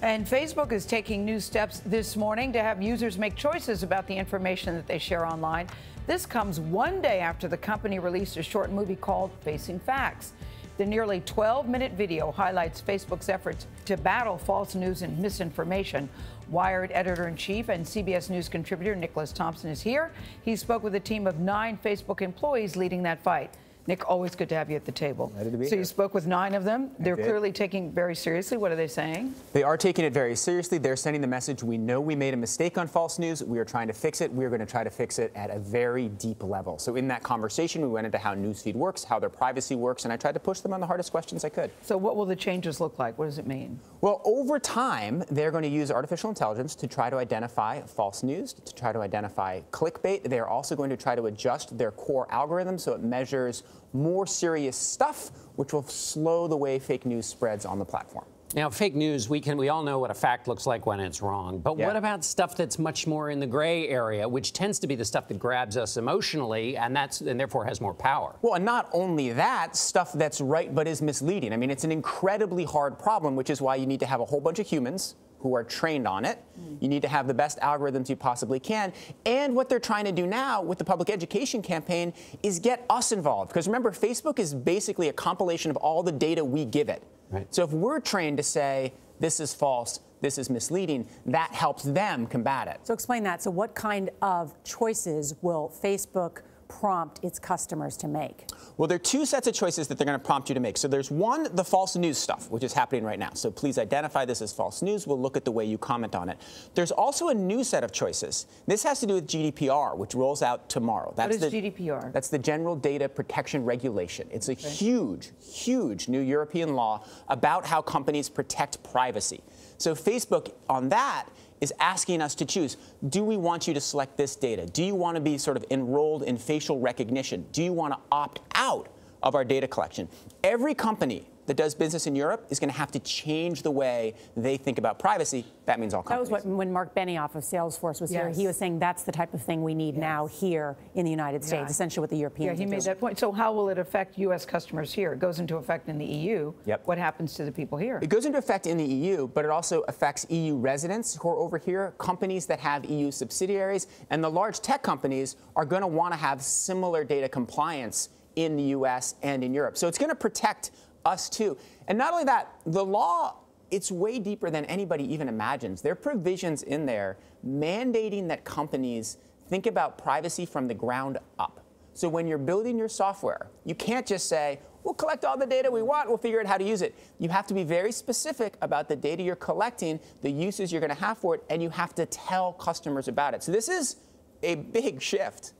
And Facebook is taking new steps this morning to have users make choices about the information that they share online. This comes one day after the company released a short movie called Facing Facts. The nearly 12-minute video highlights Facebook's efforts to battle false news and misinformation. Wired editor-in-chief and CBS News contributor Nicholas Thompson is here. He spoke with a team of 9 Facebook employees leading that fight. Nick, always good to have you at the table. Glad to be so here. you spoke with 9 of them. They're clearly taking it very seriously. What are they saying? They are taking it very seriously. They're sending the message, we know we made a mistake on false news. We are trying to fix it. We're going to try to fix it at a very deep level. So in that conversation, we went into how newsfeed works, how their privacy works, and I tried to push them on the hardest questions I could. So what will the changes look like? What does it mean? Well, over time, they're going to use artificial intelligence to try to identify false news, to try to identify clickbait. They're also going to try to adjust their core algorithm so it measures more serious stuff, which will slow the way fake news spreads on the platform. Now, fake news, we all know what a fact looks like when it's wrong. But what about stuff that's much more in the gray area, which tends to be the stuff that grabs us emotionally and therefore has more power? Well, and not only that, stuff that's right but is misleading. I mean, it's an incredibly hard problem, which is why you need to have a whole bunch of humans who are trained on it. You need to have the best algorithms you possibly can. And what they're trying to do now with the public education campaign is get us involved. Because remember, Facebook is basically a compilation of all the data we give it. Right. So if we're trained to say, this is false, this is misleading, that helps them combat it. So explain that. So what kind of choices will Facebook prompt its customers to make? Well, there are 2 sets of choices that they're going to prompt you to make. So there's one, the false news stuff, which is happening right now. So please identify this as false news. We'll look at the way you comment on it. There's also a new set of choices. This has to do with GDPR, which rolls out tomorrow. What is GDPR? That's the General Data Protection Regulation. It's a huge, huge new European law about how companies protect privacy. So Facebook, on that, is asking us to choose, do we want you to select this data? Do you want to be sort of enrolled in facial recognition? Do you want to opt out of our data collection? Every company that does business in Europe is going to have to change the way they think about privacy. That means all companies. That was when Mark Benioff of Salesforce was here. He was saying that's the type of thing we need now here in the United States, essentially what the Europeans he made that point. So how will it affect U.S. customers here? It goes into effect in the EU. What happens to the people here? It goes into effect in the EU, but it also affects EU residents who are over here, companies that have EU subsidiaries, and the large tech companies are going to want to have similar data compliance in the U.S. and in Europe. So it's going to protect us too. And not only that, the law, it's way deeper than anybody even imagines. There are provisions in there mandating that companies think about privacy from the ground up. So when you're building your software, you can't just say, we'll collect all the data we want, we'll figure out how to use it. You have to be very specific about the data you're collecting, the uses you're going to have for it, and you have to tell customers about it. So this is a big shift.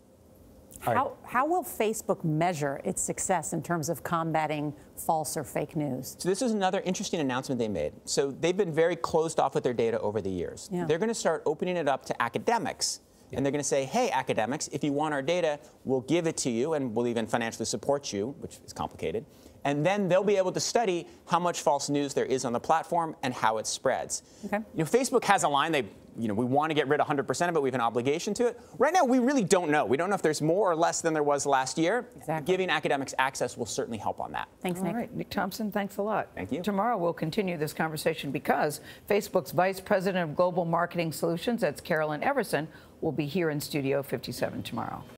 How will Facebook measure its success in terms of combating false or fake news? So this is another interesting announcement they made. So they've been very closed off with their data over the years. They're going to start opening it up to academics. And they're going to say, hey, academics, if you want our data, we'll give it to you, and we'll even financially support you, which is complicated. And then they'll be able to study how much false news there is on the platform and how it spreads. Facebook has a line, we want to get rid of 100% of it. We have an obligation to it. Right now, we really don't know. We don't know if there's more or less than there was last year. Giving academics access will certainly help on that. Thanks, Nick. All right, Nick Thompson, thanks a lot. Thank you. Tomorrow, we'll continue this conversation because Facebook's Vice President of Global Marketing Solutions, that's Carolyn Everson, will be here in Studio 57 tomorrow.